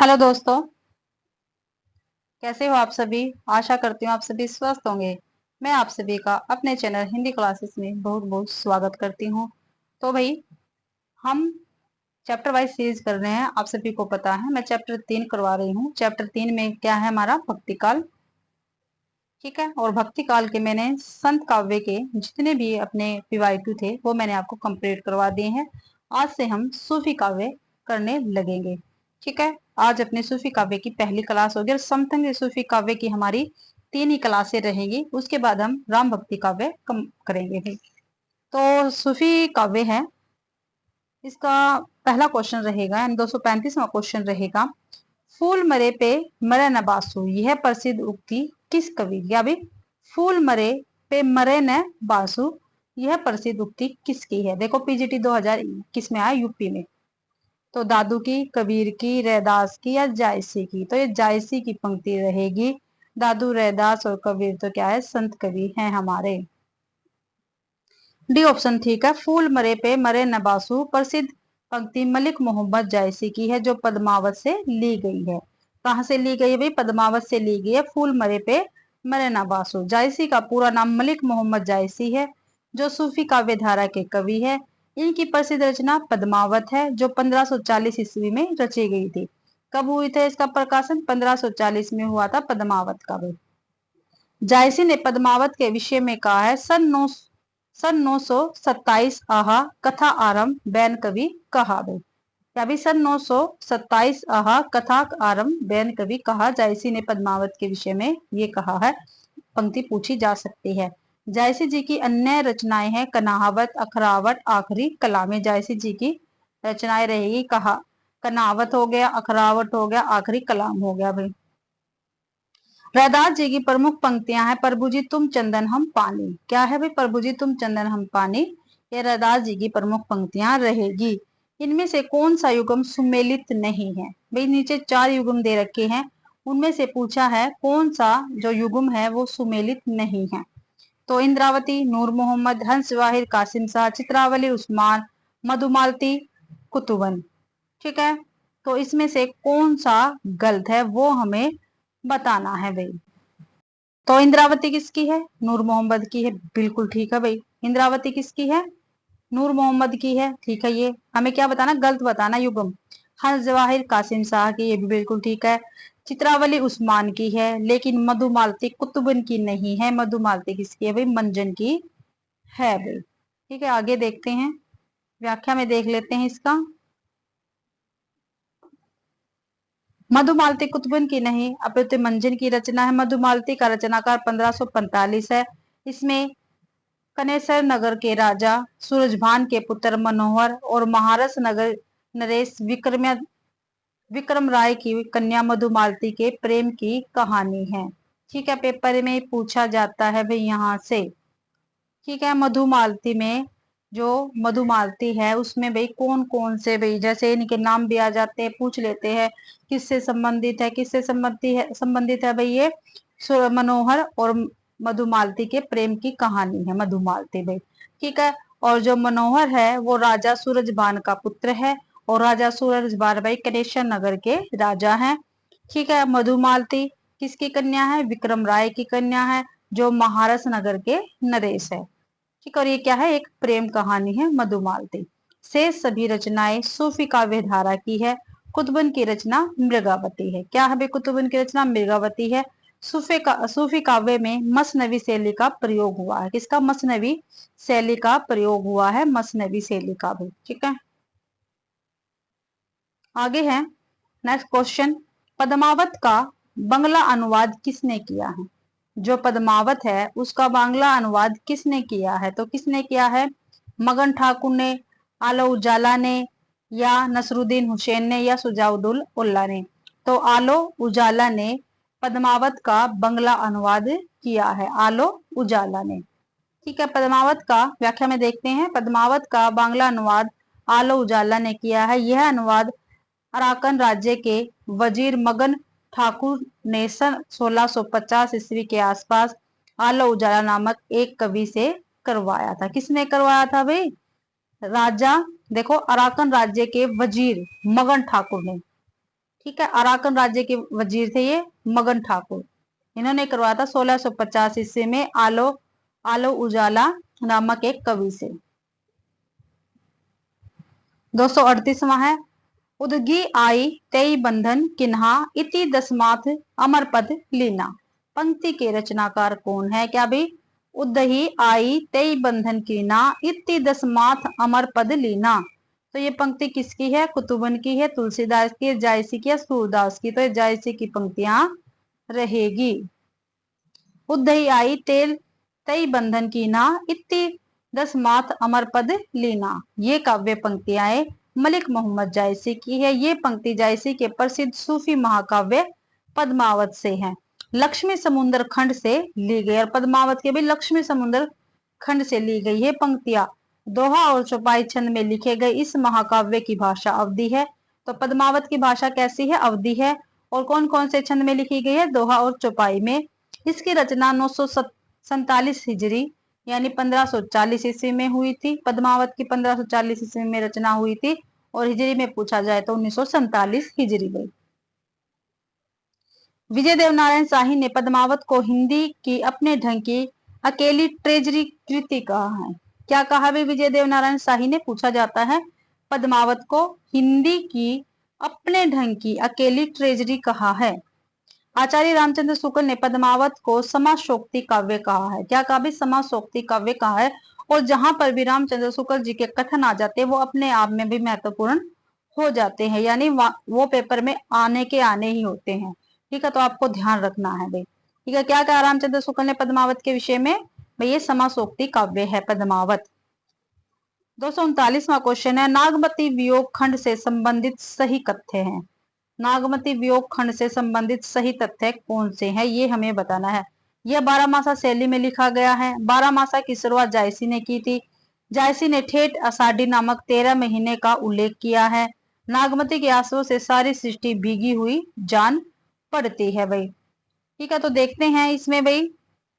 Hello दोस्तों, कैसे हो आप सभी। आशा करती हूँ आप सभी स्वस्थ होंगे। मैं आप सभी का अपने चैनल हिंदी क्लासेस में बहुत बहुत स्वागत करती हूँ। तो भाई, हम चैप्टर वाइज सीरीज कर रहे हैं। आप सभी को पता है मैं चैप्टर 3 करवा रही हूँ। चैप्टर 3 में क्या है हमारा भक्ति काल। ठीक है, और भक्ति काल के मैंने संत काव्य के जितने भी अपने पीवाईक्यू थे वो मैंने आपको कंप्लीट करवा दिए हैं। आज से हम सूफी काव्य करने लगेंगे। ठीक है, आज अपने सूफी काव्य की पहली क्लास होगी और समतंग सूफी काव्य की हमारी 3 ही क्लासें रहेंगी। उसके बाद हम राम भक्ति काव्य करेंगे भी। तो सूफी काव्य है, इसका पहला क्वेश्चन रहेगा, 235वां क्वेश्चन रहेगा। फूल मरे पे मरे न बासु, यह प्रसिद्ध उक्ति किस कवि की। अभी फूल मरे पे मरे न बासु, यह प्रसिद्ध उक्ति किसकी है। देखो पीजीटी 2021 में आया यूपी में। तो दादू की, कबीर की, रैदास की या जायसी की। तो ये जायसी की पंक्ति रहेगी। दादू, रैदास और कबीर तो क्या है, संत कवि हैं हमारे। डी ऑप्शन ठीक है। फूल मरे पे मरे नबासु प्रसिद्ध पंक्ति मलिक मोहम्मद जायसी की है, जो पद्मावत से ली गई है। कहाँ से ली गई है भाई, पद्मावत से ली गई है। फूल मरे पे मरे नबासु। जायसी का पूरा नाम मलिक मोहम्मद जायसी है, जो सूफी काव्य धारा के कवि है। इनकी प्रसिद्ध रचना पद्मावत है, जो 1540 ईस्वी में रची गई थी। कब हुई था इसका प्रकाशन, 1540 में हुआ था पद्मावत का भी। जायसी ने पद्मावत के विषय में कहा है, सन 927 आहा कथा आरंभ बैन कवि कहा गई। या भी सन 927 आहा कथा आरंभ बैन कवि कहा। जायसी ने पद्मावत के विषय में ये कहा है। पंक्ति पूछी जा सकती है। जायसी जी की अन्य रचनाएं हैं कनाहवत, अखरावट, आखिरी कलामें। जायसी जी की रचनाएं रहेगी कहा, कनावत हो गया, अखरावट हो गया, आखिरी कलाम हो गया भाई। रैदास जी की प्रमुख पंक्तियां हैं, प्रभु जी तुम चंदन हम पानी। क्या है भाई, प्रभु जी तुम चंदन हम पानी। ये रैदास जी की प्रमुख पंक्तियां रहेगी। इनमें से कौन सा युगम सुमेलित नहीं है भाई। नीचे 4 युगम दे रखे हैं, उनमें से पूछा है कौन सा जो युगम है वो सुमेलित नहीं है। तो इंद्रावती, नूर मोहम्मद, हंस वाहिर, कासिम शाह, चित्रावली, उस्मान, मधुमालती, कुतुबन। ठीक है, तो इसमें से कौन सा गलत है वो हमें बताना है भाई। तो इंद्रावती किसकी है, नूर मोहम्मद की है। बिल्कुल ठीक है भाई, इंद्रावती किसकी है, नूर मोहम्मद की है। ठीक है, ये हमें क्या बताना, गलत बताना युगम। हंस जवाहिर कासिम शाह की, ये भी बिल्कुल ठीक है। चित्रावली उस्मान की है, लेकिन मधुमालती कुतुबन की नहीं है। मधुमालती किसकी है भाई, मंजन की है भाई। ठीक है, आगे देखते हैं, व्याख्या में देख लेते हैं इसका। मधुमालती कुतुबन की नहीं अपितु मंजन की रचना है। मधुमालती का रचनाकार 1545 है। इसमें कनेसर नगर के राजा सूरजभान के पुत्र मनोहर और महारस नगर नरेश विक्रम राय की कन्या मधुमालती के प्रेम की कहानी है। ठीक है, पेपर में पूछा जाता है भाई यहाँ से। ठीक है, मधुमालती में जो मधुमालती है उसमें भाई कौन कौन से भाई, जैसे इनके नाम भी आ जाते हैं, पूछ लेते हैं किससे संबंधित है, किससे संबंधित है भाई ये मनोहर और मधुमालती के प्रेम की कहानी है मधुमालती भाई। ठीक है, और जो मनोहर है वो राजा सूरजबान का पुत्र है, और राजा सूरजबान भाई कनेशर नगर के राजा हैं। ठीक है, मधुमालती किसकी कन्या है, विक्रम राय की कन्या है, जो महारस नगर के नरेश है। ठीक, और ये क्या है, एक प्रेम कहानी है मधुमालती। शेष सभी रचनाएं सूफी काव्य धारा की है। कुतुबन की रचना मृगावती है। क्या है भाई, कुतुबन की रचना मृगावती है। सूफी काव्य में मसनवी शैली का प्रयोग हुआ है। किसका, मसनवी शैली का प्रयोग हुआ है, मसनवी शैली का भी। ठीक है, आगे है नेक्स्ट क्वेश्चन। पद्मावत का बंगला अनुवाद किसने किया है। जो पद्मावत है उसका बांग्ला अनुवाद किसने किया है। तो किसने किया है, मगन ठाकुर ने, आलो उजाला ने, या नसरुद्दीन हुसैन ने, या सुजाउद्दौला उल्ला ने। तो आलो उजाला ने पद्मावत का बंगला अनुवाद किया है, आलो उजाला ने। ठीक है, पद्मावत का व्याख्या में देखते हैं। पद्मावत का बांग्ला अनुवाद आलो उजाला ने किया है। यह अनुवाद अराकन राज्य के वजीर मगन ठाकुर ने सन 1650 ईस्वी के आसपास आलो उजाला नामक एक कवि से करवाया था। किसने करवाया था भाई, राजा, देखो अराकन राज्य के वजीर मगन ठाकुर ने। ठीक है। अराकन राज्य के वजीर थे ये मगन ठाकुर। इन्होंने करवाया था 1650 ईस्वी में आलो आलो उजाला नामक एक कवि से। 238वां है, उदगी आई तेई बंधन किन्हा इति दसमाथ अमर पद लीना। पंक्ति के रचनाकार कौन है? क्या भाई? उदही आई तेई बंधन किन्हा इति दसमाथ अमर पद लीना। तो ये पंक्ति किसकी है? कुतुबन की है, तुलसीदास की है, जायसी की है, सूरदास की। तो ये जायसी की पंक्तियां रहेगी। उदही आई तेल तई बंधन कीना इति दसमाथ अमर पद लीना। ये काव्य पंक्तियां मलिक मोहम्मद जायसी की है। ये पंक्ति जायसी के प्रसिद्ध सूफी महाकाव्य पद्मावत से है। लक्ष्मी समुद्र खंड से ली गई। और पद्मावत के भी लक्ष्मी समुद्र खंड से ली गई है पंक्तियां। दोहा और चौपाई छंद में लिखे गए इस महाकाव्य की भाषा अवधी है। तो पद्मावत की भाषा कैसी है? अवधी है। और कौन कौन से छंद में लिखी गई है? दोहा और चौपाई में। इसकी रचना 947 हिजरी यानी 1540 ईस्वी में हुई थी। पद्मावत की 1540 ईस्वी में रचना हुई थी। और हिजरी में पूछा जाए तो 1947 हिजरी में। विजय देवनारायण शाही ने पद्मावत को हिंदी की अपने ढंग की अकेली ट्रेजरी कृति कहा है। क्या कहा भाई विजय देवनारायण शाही ने? पूछा जाता है पद्मावत को हिंदी की अपने ढंग की अकेली ट्रेजरी कहा है। आचार्य रामचंद्र शुक्ल ने पद्मावत को समासोक्ति काव्य कहा है। क्या कहा भी? समासोक्ति काव्य कहा है। और जहां पर भी रामचंद्र शुक्ल जी के कथन आ जाते हैं वो अपने आप में भी महत्वपूर्ण हो जाते हैं, यानी वो पेपर में आने के आने ही होते हैं। ठीक है, तो आपको ध्यान रखना है भाई। ठीक है, क्या कहा रामचंद्र शुक्ल ने पद्मावत के विषय में? भाई ये समासोक्ति काव्य है पद्मावत। 239वां क्वेश्चन है, नागमती वियोग खंड से संबंधित सही तथ्य है। नागमती वियोग खंड से संबंधित सही तथ्य कौन से हैं? ये हमें बताना है। यह 12 शैली में लिखा गया है। 12 की शुरुआत जायसी ने की थी। जायसी ने ठेठ आषाढ़ी नामक 13 महीने का उल्लेख किया है। नागमती के आंसुओं से सारी सृष्टि भीगी हुई जान पड़ती है भाई। ठीक है, तो देखते हैं इसमें भाई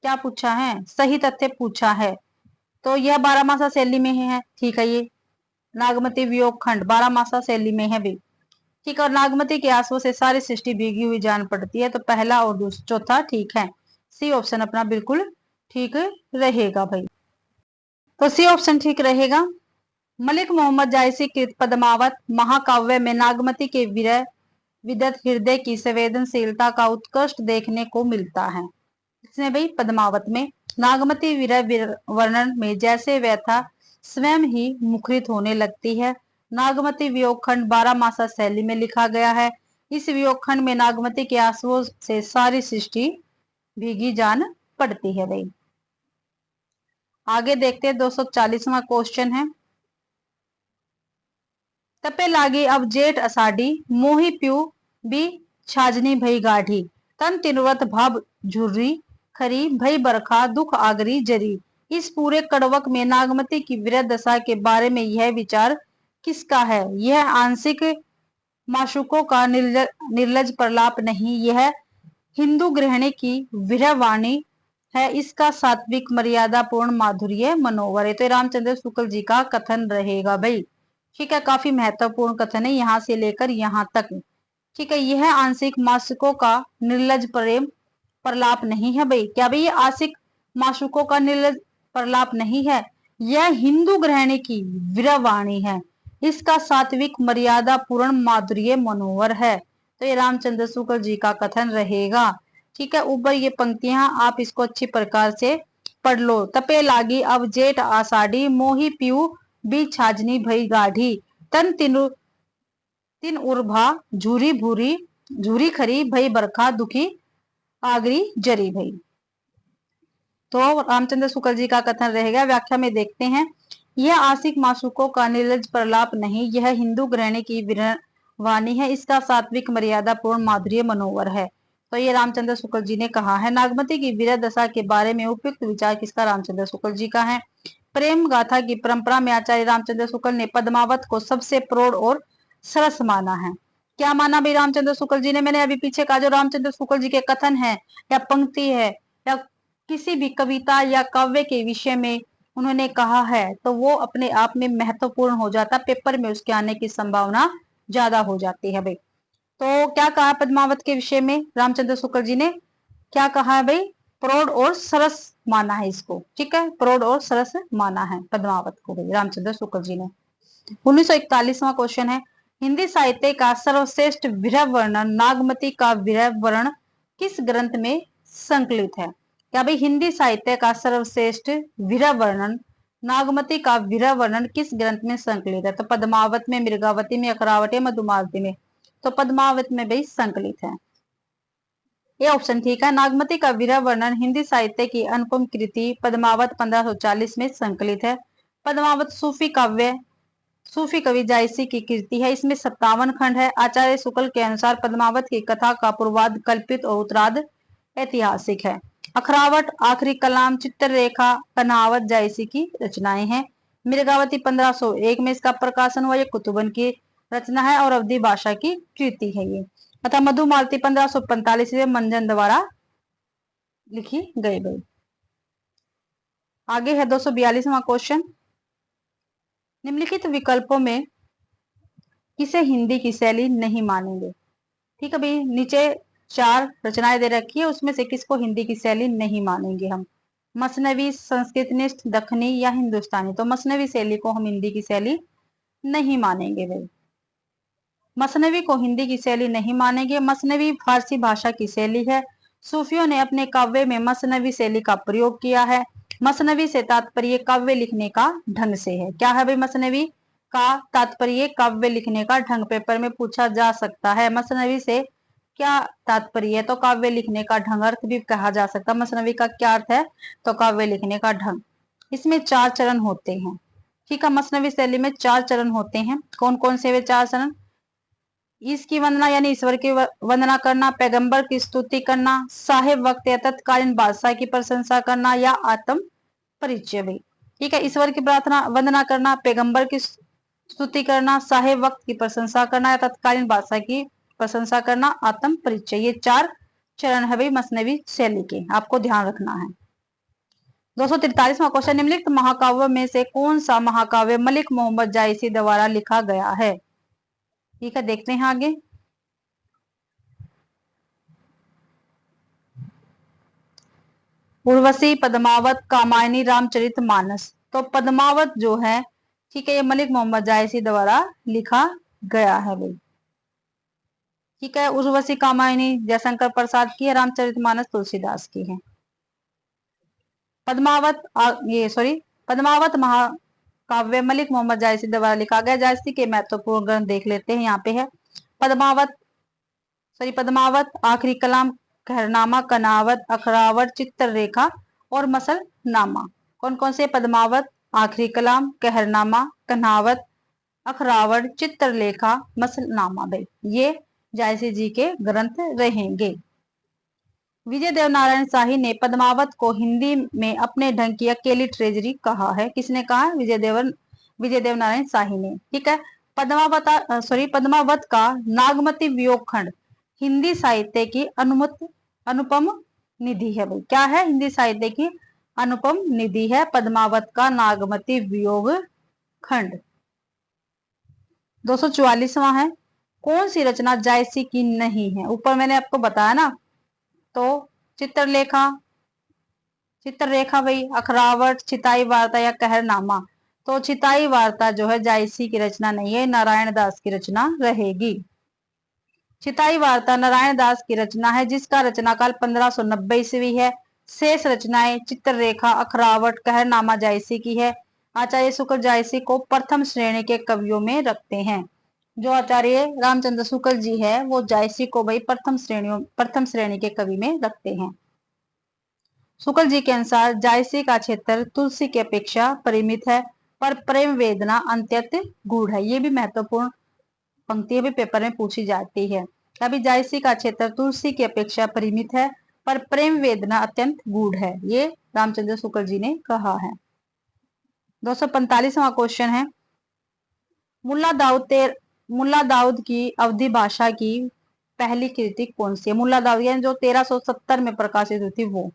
क्या पूछा है। सही तथ्य पूछा है। तो यह 12 शैली में है। ठीक है, ये नागमती वियोग खंड 12 शैली में है भाई। ठीक है, और नागमती के आंसुओं से सारी सृष्टि भीगी हुई जान पड़ती है। तो पहला और चौथा ठीक है। सी ऑप्शन अपना बिल्कुल ठीक रहेगा भाई। तो सी ऑप्शन ठीक रहेगा। मलिक मोहम्मद जायसी कृत पद्मावत महाकाव्य में नागमती के विरह विदत हृदय की संवेदनशीलता का उत्कृष्ट देखने को मिलता है। इसमें भाई पद्मावत में नागमती विरह वर्णन में जैसे व्यथा स्वयं ही मुखरित होने लगती है। नागमती वियोग खंड 12 शैली में लिखा गया है। इस वियोग खंड में नागमती के आंसुओं से सारी सृष्टि भीगी जान पड़ती है भाई। आगे देखते हैं 240वां क्वेश्चन है, तपे लागी अब जेठ अषाढ़ी मोही प्यू भी छाजनी भई गाढ़ी तन तिनवत भाव झुर्री खरी भई बरखा दुख आगरी जरी। इस पूरे कड़वक में नागमती की विरह दशा के बारे में यह विचार किसका है? यह आंशिक माशुकों का निर्लज प्रलाप नहीं, यह हिंदू गृहिणी की विरह वाणी है। इसका सात्विक मर्यादा पूर्ण माधुर्य मनोवर है। तो रामचंद्र शुक्ल जी का कथन रहेगा भाई। ठीक है, काफी महत्वपूर्ण कथन है यहाँ से लेकर यहाँ तक। ठीक है, यह आंशिक माशुकों का निर्लज प्रेम प्रलाप नहीं है भाई। क्या भाई? ये आशिक माशुकों का निर्लज प्रलाप नहीं है, यह हिंदू गृहिणी की विरह वाणी है। इसका सात्विक मर्यादा पूर्ण माधुर्य मनोहर है। तो ये रामचंद्र शुक्ल जी का कथन रहेगा। ठीक है, ऊपर ये पंक्तियां आप इसको अच्छी प्रकार से पढ़ लो। तपे लागी अब जेठ आषाढ़ी मोही पीऊ भी छाजनी भई गाढ़ी तन तिन उर्भा झूरी भूरी झूरी खरी भई बरखा दुखी आगरी जरी भई। तो रामचंद्र शुक्ल जी का कथन रहेगा। व्याख्या में देखते हैं, यह आशिक माशुकों का निर्लज प्रलाप नहीं, यह हिंदू गृहिणी की वाणी है। इसका सात्विक मर्यादा पूर्ण माधुर्य मनोवर है। तो ये रामचंद्र शुक्ल जी ने कहा है। नागमती की विरह दशा के बारे में उपयुक्त विचार किसका? रामचंद्र शुक्ल जी का है। प्रेम गाथा की परंपरा में आचार्य रामचंद्र शुक्ल ने पद्मावत को सबसे प्रौढ़ और सरस माना है। क्या माना भाई रामचंद्र शुक्ल जी ने? मैंने अभी पीछे कहा जो रामचंद्र शुक्ल जी के कथन है या पंक्ति है या किसी भी कविता या काव्य के विषय में उन्होंने कहा है तो वो अपने आप में महत्वपूर्ण हो जाता, पेपर में उसके आने की संभावना ज्यादा हो जाती है भाई। तो क्या कहा पद्मावत के विषय में रामचंद्र शुक्ल जी ने? क्या कहा है भाई? प्रौढ़ और सरस माना है इसको। ठीक है, प्रौढ़ और सरस माना है पद्मावत को भाई रामचंद्र शुक्ल जी ने। 1941वां क्वेश्चन है, हिंदी साहित्य का सर्वश्रेष्ठ विरह वर्णन नागमती का विरह वर्णन किस ग्रंथ में संकलित है? क्या भाई हिंदी साहित्य का सर्वश्रेष्ठ विरह वर्णन नागमती का विरह वर्णन किस ग्रंथ में संकलित है? तो पद्मावत में, मृगावती में, अकरावती में, मधुमालती में? तो पद्मावत में भाई संकलित है। ये ऑप्शन ठीक है। नागमती का विरह वर्णन हिंदी साहित्य की अनुपम कृति पद्मावत 1540 में संकलित है। पद्मावत सूफी कवि जायसी की कृति है। इसमें 57 खंड है। आचार्य शुक्ल के अनुसार पद्मावत की कथा का पूर्वार्ध कल्पित और उत्तरार्ध ऐतिहासिक है। अखरावट, आखिरी कलाम, चित्ररेखा, कन्हावत जायसी की रचनाएं हैं। मृगावती 1501 में इसका प्रकाशन हुआ। ये कुतुबन की रचना है और अवधी भाषा की कृति है ये। तथा मधुमालती 1545 में मंजन द्वारा लिखी गई भाई। आगे है 242वां क्वेश्चन, निम्नलिखित विकल्पों में किसे हिंदी की शैली नहीं मानेंगे? ठीक है भाई, नीचे 4 रचनाएं दे रखी है, उसमें से किसको हिंदी की शैली नहीं मानेंगे हम? मसनवी, संस्कृतनिष्ठ, दखनी या हिंदुस्तानी? तो मसनवी शैली को हम हिंदी की शैली नहीं मानेंगे भाई। मसनवी को हिंदी की शैली नहीं मानेंगे। मसनवी फारसी भाषा की शैली है। सूफियों ने अपने काव्य में मसनवी शैली का प्रयोग किया है। मसनवी से तात्पर्य काव्य लिखने का ढंग से है। क्या है भाई? मसनवी का तात्पर्य काव्य लिखने का ढंग। पेपर में पूछा जा सकता है मसनवी से क्या तात्पर्य है, तो काव्य लिखने का ढंग। अर्थ भी कहा जा सकता है मसनवी का क्या अर्थ है, तो काव्य लिखने का ढंग। इसमें 4 चरण होते हैं। ठीक है, मसनवी शैली में 4 चरण होते हैं। कौन कौन से वे 4 चरण? इसकी वंदना यानी ईश्वर की वंदना करना, पैगंबर की स्तुति करना, साहेब वक्त या तत्कालीन बादशाह की प्रशंसा करना या आत्म परिचय भी। ठीक है, ईश्वर की प्रार्थना वंदना करना, पैगंबर की स्तुति करना, साहेब वक्त की प्रशंसा करना या तत्कालीन बादशाह की प्रशंसा करना, आत्म परिचय। ये 4 चरण है भाई मसनवी शैली के, आपको ध्यान रखना है। 243वां क्वेश्चन, निम्नलिखित महाकाव्य में से कौन सा महाकाव्य मलिक मोहम्मद जायसी द्वारा लिखा गया है? ठीक है, देखते हैं आगे। उर्वशी, पद्मावत, कामायनी, रामचरितमानस। तो पद्मावत जो है, ठीक है, ये मलिक मोहम्मद जायसी द्वारा लिखा गया है भाई। ठीक है, उर्वशी कामायनी जयशंकर प्रसाद की है, रामचरितमानस तुलसीदास की है। पद्मावत महाकाव्य मलिक मोहम्मद जायसी द्वारा लिखा गया। जायसी के महत्वपूर्ण ग्रंथ देख लेते हैं, यहाँ पे है पद्मावत, आखिरी कलाम, कहरनामा, कनावत, अखरावट, चित्ररेखा और मसलनामा। कौन कौन से? पद्मावत, आखिरी कलाम, कहरनामा, कन्हावत, अखरावट, चित्रलेखा, मसलनामा भाई ये जायसी जी के ग्रंथ रहेंगे। विजय देवनारायण शाही ने पद्मावत को हिंदी में अपने ढंग की अकेली ट्रेजरी कहा है। किसने कहा? विजय देवनारायण शाही ने। ठीक है, पद्मावत का नागमती वियोग खंड हिंदी साहित्य की अनुपम निधि है भाई। क्या है? हिंदी साहित्य की अनुपम निधि है पद्मावत का नागमती वियोग खंड। 244वां है, कौन सी रचना जायसी की नहीं है? ऊपर मैंने आपको बताया ना, तो चित्ररेखा भाई, अखरावट, चिताई वार्ता या कहरनामा। तो चिताई वार्ता जो है जायसी की रचना नहीं है, नारायण दास की रचना रहेगी। चिताई वार्ता नारायण दास की रचना है, जिसका रचना काल 1590 ईस्वी है। शेष रचनाएं चित्ररेखा, अखरावट, कहरनामा जायसी की है। आचार्य शुक्ल जायसी को प्रथम श्रेणी के कवियों में रखते हैं। जो आचार्य रामचंद्र शुक्ल जी है वो जायसी को भाई प्रथम श्रेणी के कवि में रखते हैं। शुक्ल जी के अनुसार जायसी का क्षेत्र तुलसी की अपेक्षा परिमित है, पर प्रेम वेदना अत्यंत गूढ़ है। ये भी महत्वपूर्ण पंक्ति भी पेपर में पूछी जाती है। अभी जायसी का क्षेत्र तुलसी की अपेक्षा परिमित है, पर प्रेम वेदना अत्यंत गूढ़ है। ये रामचंद्र शुक्ल जी ने कहा है। 245वां क्वेश्चन है, मुल्ला दाऊद की अवधी भाषा की पहली कृति कौन सी है? मुल्ला दाऊद यानी जो 1370 में प्रकाशित हुई थी वो।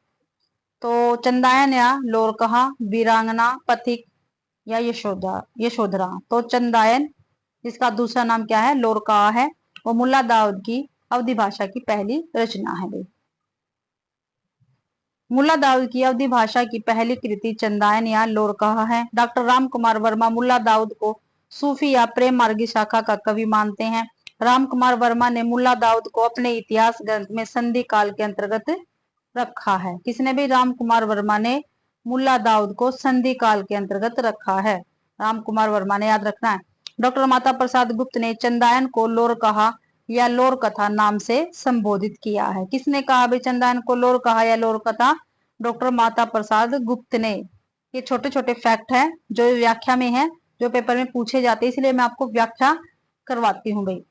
तो चंदायन या लोरकहा, वीरांगना, पथिक या यशोधरा। तो चंदायन, इसका दूसरा नाम क्या है? लोरकहा है। वो मुल्ला दाऊद की अवधी भाषा की पहली रचना है भाई। मुल्ला दाऊद की अवधी भाषा की पहली कृति चंदायन या लोरकहा है। डॉक्टर राम कुमार वर्मा मुल्ला दाऊद को सूफी या प्रेम मार्गी शाखा का कवि मानते हैं। राम कुमार वर्मा ने मुल्ला दाऊद को अपने इतिहास ग्रंथ में संधि काल के अंतर्गत रखा है। किसने भी? राम कुमार वर्मा ने मुल्ला दाऊद को संधि काल के अंतर्गत रखा है। राम कुमार वर्मा ने याद रखना है। डॉक्टर माता प्रसाद गुप्त ने चंदायन को लोरकहा या लोर कथा नाम से संबोधित किया है। किसने कहा भाई चंदायन को लोर कहा या लोर कथा? डॉक्टर माता प्रसाद गुप्त ने। ये छोटे छोटे फैक्ट है जो व्याख्या में है, जो पेपर में पूछे जाते हैं, इसलिए मैं आपको व्याख्या करवाती हूँ भाई।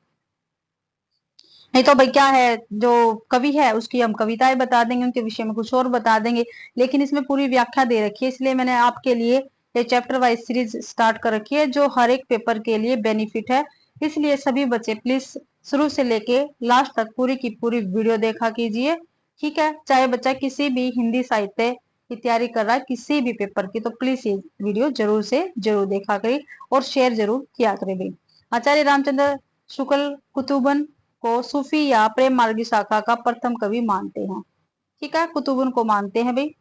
नहीं तो भाई क्या है, जो कवि है उसकी हम कविताएं बता देंगे, उनके विषय में कुछ और बता देंगे, लेकिन इसमें पूरी व्याख्या दे रखी है, इसलिए मैंने आपके लिए ये चैप्टर वाइज सीरीज स्टार्ट कर रखी है जो हर एक पेपर के लिए बेनिफिट है। इसलिए सभी बच्चे प्लीज शुरू से लेके लास्ट तक पूरी की पूरी वीडियो देखा कीजिए, ठीक है। चाहे बच्चा किसी भी हिंदी साहित्य की तैयारी कर रहा है, किसी भी पेपर की, तो प्लीज ये वीडियो जरूर से जरूर देखा करें और शेयर जरूर किया करें भाई। आचार्य रामचंद्र शुक्ल कुतुबन को सूफी या प्रेम मार्गी शाखा का प्रथम कवि मानते हैं, ठीक है। कुतुबन को मानते हैं भाई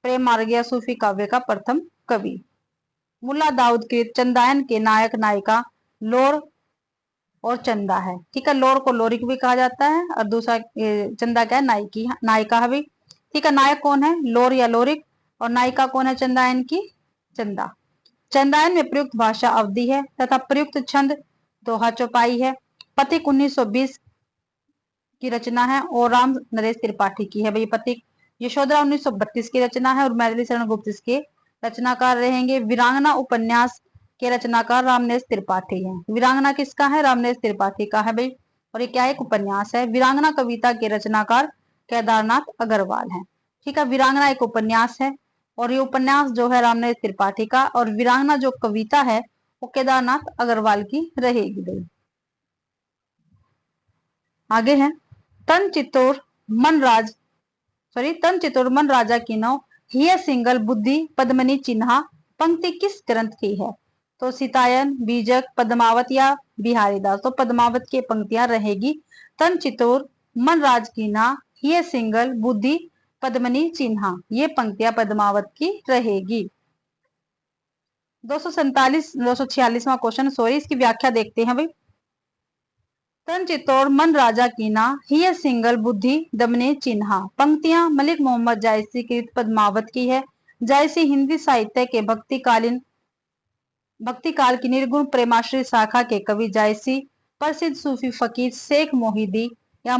प्रेम मार्ग या सूफी काव्य का प्रथम कवि। मुल्ला दाऊद के चंदायन के नायक नायिका लोर और चंदा है, ठीक है। लोर को लोरिक भी कहा जाता है और दूसरा चंदा क्या है? नायकी, नायिका है भाई, ठीक है। नायक कौन है? लोर या लोरिक। और नायिका कौन है चंदायन की? चंदा। चंदायन में प्रयुक्त भाषा अवधी है तथा प्रयुक्त छंद दोहा चौपाई है। पथिक 1920 की रचना है और राम नरेश त्रिपाठी की है भाई पथिक। यशोधरा 1932 की रचना है और मैथिली शरण गुप्त इसके रचनाकार रहेंगे। वीरांगना उपन्यास के रचनाकार रामनेश त्रिपाठी है। वीरांगना किसका है? रामनेश त्रिपाठी का है भाई। और ये क्या एक उपन्यास है। वीरांगना कविता के रचनाकार केदारनाथ अग्रवाल है, ठीक है। वीरांगना एक उपन्यास है और ये उपन्यास जो है रामनेश त्रिपाठी का, और वीरांगना जो कविता है वो केदारनाथ अग्रवाल की रहेगी भाई। आगे है तन चित्तौर मन राजा की नौ हिय सिंगल बुद्धि पद्मनी चिन्हा पंक्ति किस ग्रंथ की है? तो सीतायन, बीजक, पद्मावत या बिहारी दास। तो पद्मावत की पंक्तियां रहेगी। तन चित्तौर मन राज की ना हिय सिंगल बुद्धि पद्मनी चिन्हा, ये पंक्तियां पद्मावत की रहेगी। 246वां क्वेश्चन, सॉरी, इसकी व्याख्या देखते हैं भाई। तन चित्तौड़ मन राजा कीना हिय सिंगल बुद्धि दमने चिन्हा, पंक्तियां मलिक मोहम्मद जायसी की पद्मावत की है। जायसी हिंदी साहित्य के भक्ति काल की निर्गुण प्रेमाश्री शाखा के कवि जायसी प्रसिद्ध सूफी फकीर शेख मोहिदी या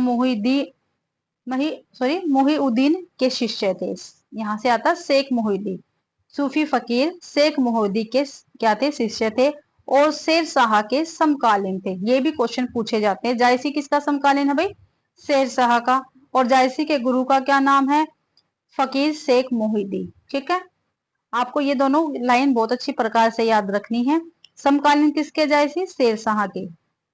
मोहिउद्दीन के शिष्य थे। यहाँ से आता शेख मोहिदी, सूफी फकीर शेख मोहिदी के क्या थे? शिष्य थे और शेर शाह के समकालीन थे। ये भी क्वेश्चन पूछे जाते हैं। जायसी किसका समकालीन है भाई? शेर शाह का। और जायसी के गुरु का क्या नाम है? फकीर शेख मोहिदी, ठीक है। आपको ये दोनों लाइन बहुत अच्छी प्रकार से याद रखनी है। समकालीन किसके? जायसी शेर शाह के,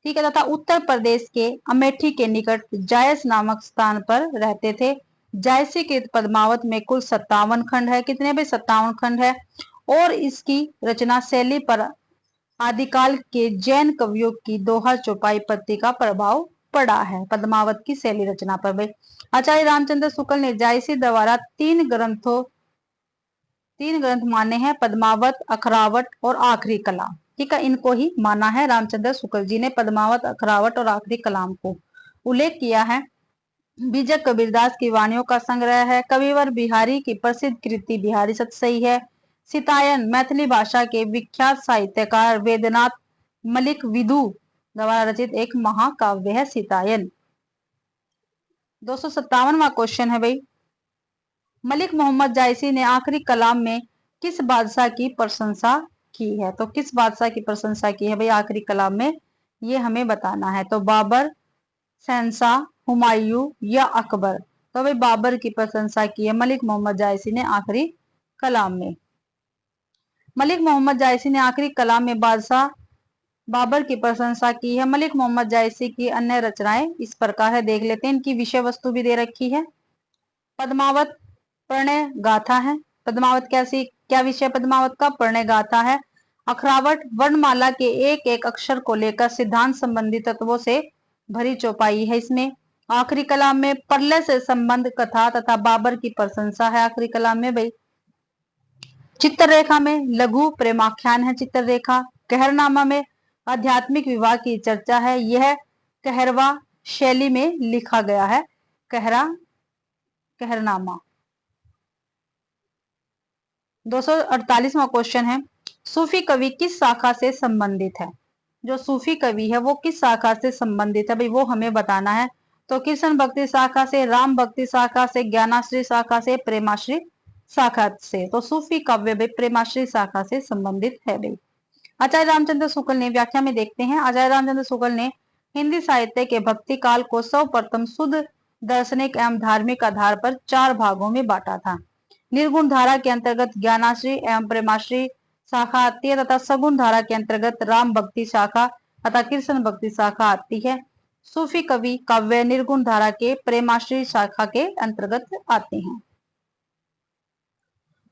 ठीक है। तथा उत्तर प्रदेश के अमेठी के निकट जायस नामक स्थान पर रहते थे। जायसी के पद्मावत में कुल 57 खंड है। कितने भाई? 57 खंड है। और इसकी रचना शैली पर आदिकाल के जैन कवियों की दोहा चौपाई पत्ती का प्रभाव पड़ा है। पद्मावत की शैली रचना पर भाई आचार्य रामचंद्र शुक्ल ने जायसी द्वारा तीन ग्रंथ माने हैं, पद्मावत, अखरावट और आखिरी कलाम, ठीक है। इनको ही माना है रामचंद्र शुक्ल जी ने, पद्मावत, अखरावट और आखिरी कलाम को उल्लेख किया है। बीजक कबीरदास की वाणियों का संग्रह है। कविवर बिहारी की प्रसिद्ध कृति बिहारी सतसई है। सीतायन मैथिली भाषा के विख्यात साहित्यकार वेदनाथ मलिक विदु द्वारा रचित एक महाकाव्य है सीतायन। 257वां क्वेश्चन है भाई, मलिक मोहम्मद जायसी ने आखिरी कलाम में किस बादशाह की प्रशंसा की है? तो किस बादशाह की प्रशंसा की है भाई आखिरी कलाम में? ये हमें बताना है। तो बाबर, शहंशाह, हुमायूं या अकबर? तो भाई बाबर की प्रशंसा की है मलिक मोहम्मद जायसी ने आखिरी कलाम में। मलिक मोहम्मद जायसी ने आखिरी कलाम में बादशाह बाबर की प्रशंसा की है। मलिक मोहम्मद जायसी की अन्य रचनाएं इस प्रकार है, देख लेते हैं। इनकी विषय वस्तु भी दे रखी है। पद्मावत प्रणय गाथा है। पद्मावत क्या विषय? पद्मावत का प्रणय गाथा है। अखरावट वर्णमाला के एक एक अक्षर को लेकर सिद्धांत संबंधी तत्वों से भरी चौपाई है इसमें। आखिरी कलाम में प्रलय से संबंध कथा तथा बाबर की प्रशंसा है आखिरी कलाम में भाई। चित्ररेखा में लघु प्रेमाख्यान है चित्ररेखा। कहरनामा में आध्यात्मिक विवाह की चर्चा है, यह कहरवा शैली में लिखा गया है। कहरनामा। 248वां क्वेश्चन है, सूफी कवि किस शाखा से संबंधित है? जो सूफी कवि है वो किस शाखा से संबंधित है भाई, वो हमें बताना है। तो कृष्ण भक्ति शाखा से, राम भक्ति शाखा से, ज्ञानाश्री शाखा से, प्रेमाश्री शाखा से। तो सूफी काव्य भाई प्रेमाश्री शाखा से संबंधित है भाई। आचार्य रामचंद्र शुक्ल ने, व्याख्या में देखते हैं, आचार्य रामचंद्र शुक्ल ने हिंदी साहित्य के भक्ति काल को सर्वप्रथम शुद्ध दार्शनिक एवं धार्मिक आधार पर 4 भागों में बांटा था। निर्गुण धारा के अंतर्गत ज्ञानाश्री एवं प्रेमाश्री शाखा आती है तथा सगुण धारा के अंतर्गत राम भक्ति शाखा तथा कृष्ण भक्ति शाखा आती है। सूफी कवि काव्य निर्गुण धारा के प्रेमाश्री शाखा के अंतर्गत आते हैं।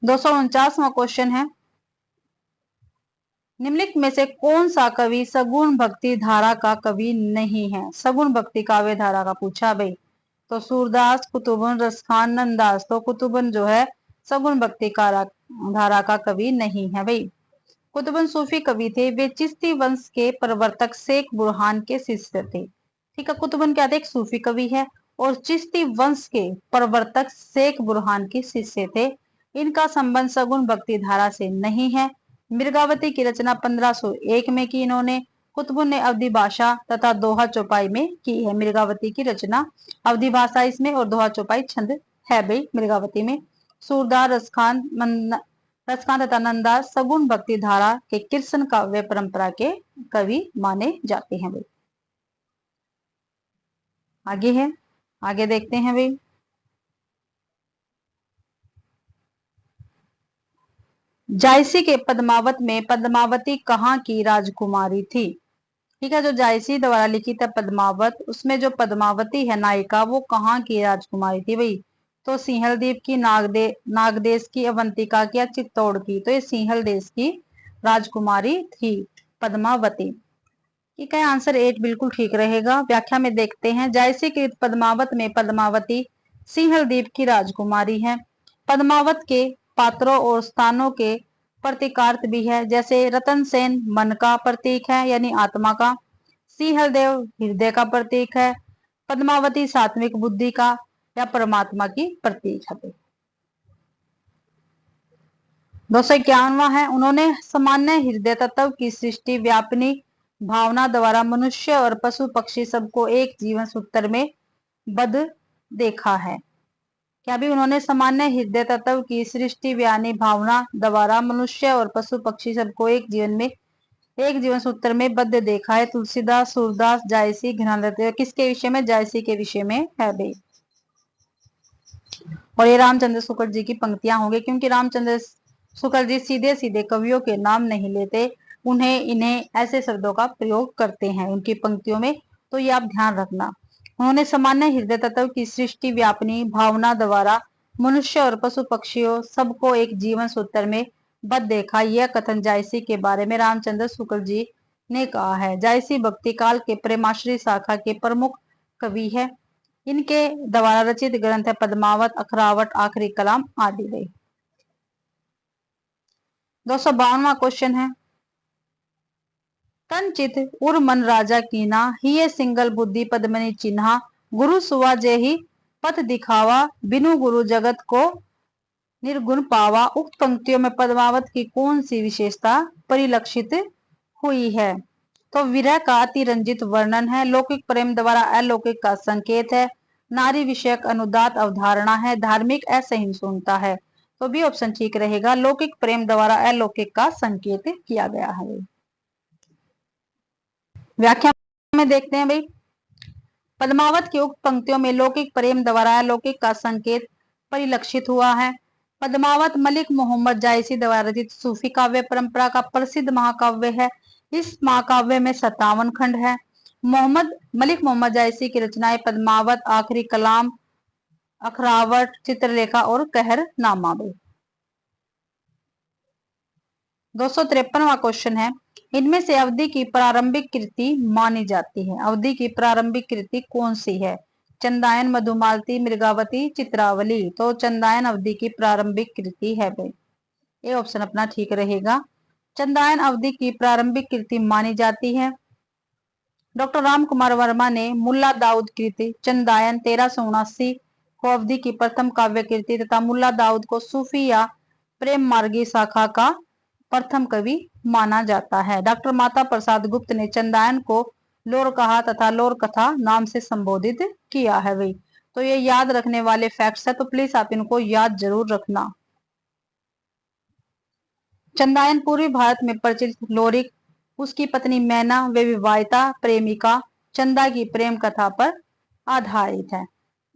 249वां क्वेश्चन है, निम्नलिखित में से कौन सा कवि सगुण भक्ति धारा का कवि नहीं है? सगुण भक्ति काव्य धारा का पूछा भाई। तो सूरदास, कुतुबन, रसखान, नंददास। तो कुतुबन जो है सगुण भक्ति धारा का कवि नहीं है भाई। कुतुबन सूफी कवि थे, वे चिश्ती वंश के प्रवर्तक शेख बुरहान के शिष्य थे। ठीक है, कुतुबन क्या थे? एक सूफी कवि है और चिश्ती वंश के प्रवर्तक शेख बुरहान के शिष्य थे। इनका संबंध सगुण भक्ति धारा से नहीं है। मृगावती की रचना 1501 में की इन्होंने। कुतुबुन ने अवधी भाषा तथा दोहा चौपाई में की है। मृगावती की रचना अवधी भाषा इसमें और दोहा चौपाई छंद है भाई मृगावती में। सूरदास, रसखान तथा नंददास सगुण भक्ति धारा के कृष्ण काव्य परंपरा के कवि माने जाते हैं भाई। आगे है, आगे देखते हैं भाई। जायसी के पद्मावत में पद्मावती कहाँ की राजकुमारी थी? ठीक है, जो जायसी द्वारा लिखित है पद्मावत, उसमें जो पद्मावती है नायिका वो कहाँ की राजकुमारी थी भाई? तो सिंहल द्वीप की, नागदेश की, अवंतिका की या चित्तौड़ की? तो ये सिंहल देश की राजकुमारी थी पद्मावती। ठीक है, आंसर 8 बिल्कुल ठीक रहेगा। व्याख्या में देखते हैं, जायसी के पद्मावत में पद्मावती सिंहल द्वीप की राजकुमारी है। पद्मावत के पात्रों और स्थानों के प्रतीकार्थ भी है, जैसे रतन सेन मन का प्रतीक है यानी आत्मा का, सिंहल देव हृदय का प्रतीक है, पद्मावती सात्विक बुद्धि का या परमात्मा की प्रतीक है। 251वां है, उन्होंने सामान्य हृदय तत्व की सृष्टि व्यापनी भावना द्वारा मनुष्य और पशु पक्षी सबको एक जीवन सूत्र में बद्ध देखा है। क्या भी उन्होंने सामान्य हृदय तत्व की सृष्टि व्यापनी भावना द्वारा मनुष्य और पशु पक्षी सबको एक जीवन सूत्र में बद्ध देखा है। तुलसीदास, सूरदास, जायसी, घनादत्त किसके विषय में? जायसी के विषय में है भाई। और ये रामचंद्र शुक्ल जी की पंक्तियां होंगी, क्योंकि रामचंद्र शुक्ल जी सीधे सीधे कवियों के नाम नहीं लेते, इन्हें ऐसे शब्दों का प्रयोग करते हैं उनकी पंक्तियों में, तो ये आप ध्यान रखना। उन्होंने सामान्य हृदय तत्व की सृष्टि व्यापनी भावना द्वारा मनुष्य और पशु पक्षियों सबको एक जीवन सूत्र में बद्ध देखा, यह कथन जायसी के बारे में रामचंद्र शुक्ल जी ने कहा है। जायसी भक्ति काल के प्रेमाश्री शाखा के प्रमुख कवि है। इनके द्वारा रचित ग्रंथ है पद्मावत, अखरावट, आखिरी कलाम आदि गई। 252वां क्वेश्चन है, तनचित उर मन राजा कीना, हिये सिंगल बुद्धि पद्मनि चिन्हा, गुरु सुवा जेहि पथ दिखावा, बिनु गुरु जगत को निर्गुण पावा। उक्त पंक्तियों में पद्मावत की कौन सी विशेषता परिलक्षित हुई है? तो विरह का अतिरंजित वर्णन है, लौकिक प्रेम द्वारा अलौकिक का संकेत है, नारी विषयक अनुदात अवधारणा है, धार्मिक असहिष्णुता है। तो बी ऑप्शन ठीक रहेगा, लौकिक प्रेम द्वारा अलौकिक का संकेत किया गया है। व्याख्या में देखते हैं भाई, पद्मावत की उक्त पंक्तियों में लौकिक प्रेम द्वारा अलौकिक का संकेत परिलक्षित हुआ है। पद्मावत मलिक मोहम्मद जायसी द्वारा रचित सूफी काव्य परंपरा का प्रसिद्ध महाकाव्य है। इस महाकाव्य में 57 खंड है। मलिक मोहम्मद जायसी की रचनाएं पद्मावत, आखिरी कलाम, अखरावट, चित्रलेखा और कहरनामा। 253वां क्वेश्चन है, इनमें से अवधि की प्रारंभिक कृति मानी जाती है। अवधि की प्रारंभिक कृति कौन सी है? चंदायन, मधुमालती, मृगावती, चित्रावली। तो चंदायन अवधि की प्रारंभिक कृति है भाई, ये ऑप्शन अपना ठीक रहेगा। चंदायन अवधि की प्रारंभिक कृति मानी जाती है। डॉक्टर राम कुमार वर्मा ने मुल्ला दाऊद कृति चंदायन 1379 को अवधि की प्रथम काव्य कृति तथा मुल्ला दाऊद को सूफी या प्रेम मार्गी शाखा का प्रथम कवि माना जाता है। डॉक्टर माता प्रसाद गुप्त ने चंदायन को लोर कहा तथा लोर कथा नाम से संबोधित किया है भाई। तो ये याद रखने वाले फैक्ट्स है, तो प्लीज आप इनको याद जरूर रखना। चंदायन पूर्वी भारत में प्रचलित लोरिक, उसकी पत्नी मैना वे विवाहिता प्रेमिका चंदा की प्रेम कथा पर आधारित है।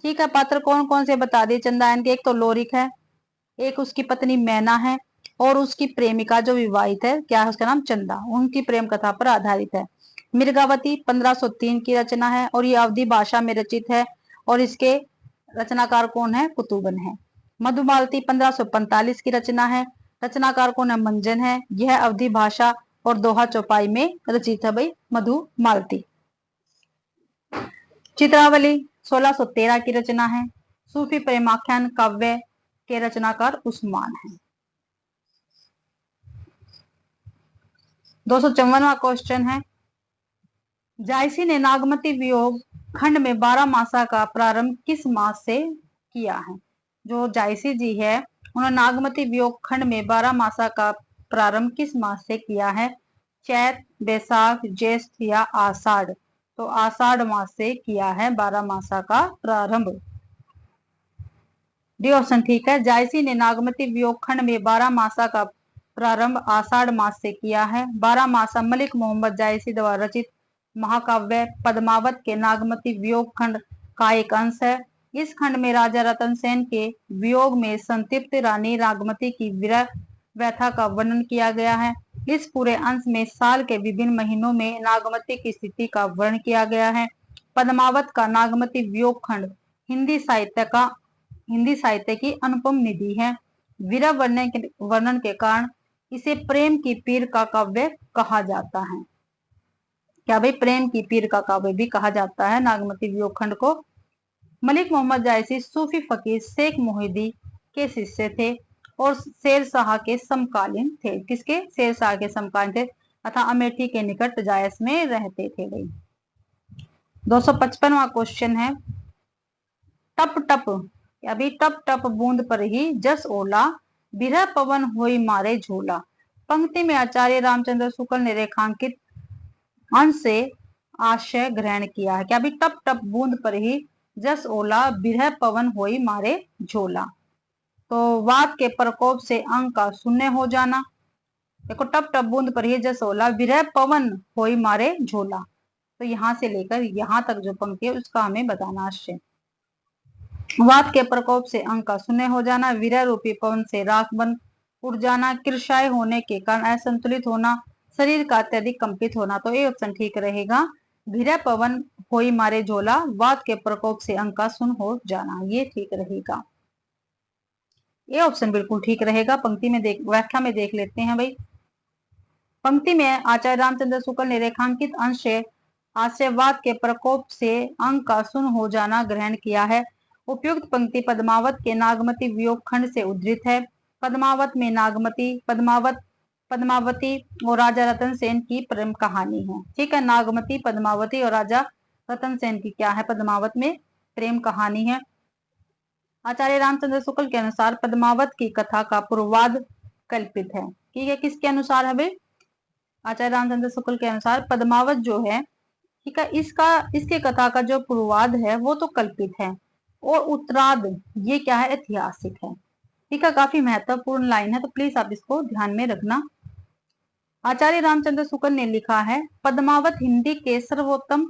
ठीक है, पात्र कौन कौन से बता दिए चंदायन के? एक तो लोरिक है, एक उसकी पत्नी मैना है, और उसकी प्रेमिका जो विवाहित है, क्या है उसका नाम? चंदा, उनकी प्रेम कथा पर आधारित है। मृगावती 1503 की रचना है और ये अवधी भाषा में रचित है, और इसके रचनाकार कौन है? कुतुबन है। मधुमालती 1545 की रचना है, रचनाकार कौन है? मंजन है। यह अवधी भाषा और दोहा चौपाई में रचित है भाई मधुमालती। चित्रावली 1613 की रचना है, सूफी प्रेमाख्यान काव्य के रचनाकार उस्मान है। 254वां क्वेश्चन है, जायसी ने नागमती वियोग खंड में 12 मासा का प्रारंभ किस मास से किया है? जो जायसी जी है उन्होंने नागमती वियोग खंड में 12 मासा का प्रारंभ किस मास से किया है? चैत, बैसाख, ज्येष्ठ या आषाढ़। तो आषाढ़ मास से किया है 12 मासा का प्रारंभ। डी ऑप्शन ठीक है। जायसी ने नागमती वियोग खंड में 12 मासा का प्रारंभ आषाढ़ मास से किया है। 12 मासा मलिक मोहम्मद जायसी द्वारा रचित महाकाव्य पद्मावत के नागमती वियोग खंड का एक अंश है। इस खंड में राजा रतन सेन के वियोग में संतप्त रानी नागमती की विरह व्यथा का वर्णन किया गया है। इस पूरे अंश में साल के विभिन्न महीनों में नागमती की स्थिति का वर्णन किया गया है। पद्मावत का नागमती वियोग खंड हिंदी साहित्य की अनुपम निधि है। विरह वर्णन के कारण इसे प्रेम की पीर का काव्य कहा जाता है। क्या भाई? प्रेम की पीर का काव्य भी कहा जाता है नागमती वियोग खंड को। मलिक मोहम्मद जायसी सूफी फकीर शेख मोहिदी के शिष्य थे और शेर शाह के समकालीन थे। किसके? शेर शाह के समकालीन थे तथा अमेठी के निकट जायस में रहते थे भाई। 255वां क्वेश्चन है, टप टप, अभी टप टप बूंद पर ही जस ओला बिरह पवन होई मारे झोला। पंक्ति में आचार्य रामचंद्र शुक्ल ने रेखांकित अंश से आशय ग्रहण किया है। क्या? अभी टप टप बूंद पर ही जस ओला बिरह पवन होई मारे झोला। तो वात के प्रकोप से अंग का शून्य हो जाना। देखो, टप टप बूंद पर ही जस ओला बिरह पवन होई मारे झोला, तो यहां से लेकर यहां तक जो पंक्ति है उसका हमें बताना आशय। वात के प्रकोप से अंग का शून्य हो जाना, विरह रूपी पवन से राख बन उड़ जाना, कृषाय होने के कारण असंतुलित होना, शरीर का अत्यधिक कंपित होना। तो ये ऑप्शन ठीक रहेगा। विरह पवन होई मारे झोला, वात के प्रकोप से अंग का शून्य हो जाना, ये ठीक रहेगा। ये ऑप्शन बिल्कुल ठीक रहेगा। पंक्ति में व्याख्या में देख लेते हैं भाई। पंक्ति में आचार्य रामचंद्र शुक्ल ने रेखांकित अंश से आशयवाद के प्रकोप से अंग का शून्य हो जाना ग्रहण किया है। उपयुक्त पंक्ति पद्मावत के नागमती वियोग खंड से उद्धृत है। पद्मावत में पद्मावती और राजा रतन सेन की प्रेम कहानी है। ठीक है, नागमती, पद्मावती और राजा रतन सेन की क्या है? पद्मावत में प्रेम कहानी है। आचार्य रामचंद्र शुक्ल के अनुसार पद्मावत की कथा का पूर्वाद कल्पित है। ठीक है, किसके अनुसार है भाई? आचार्य रामचंद्र शुक्ल के अनुसार पद्मावत जो है, ठीक है, इसके कथा का जो पूर्वाद है वो तो कल्पित है, और उत्तराद ये क्या है? ऐतिहासिक है। ठीक है, काफी महत्वपूर्ण लाइन है, तो प्लीज आप इसको ध्यान में रखना। आचार्य रामचंद्र शुक्ल ने लिखा है, पद्मावत हिंदी के सर्वोत्तम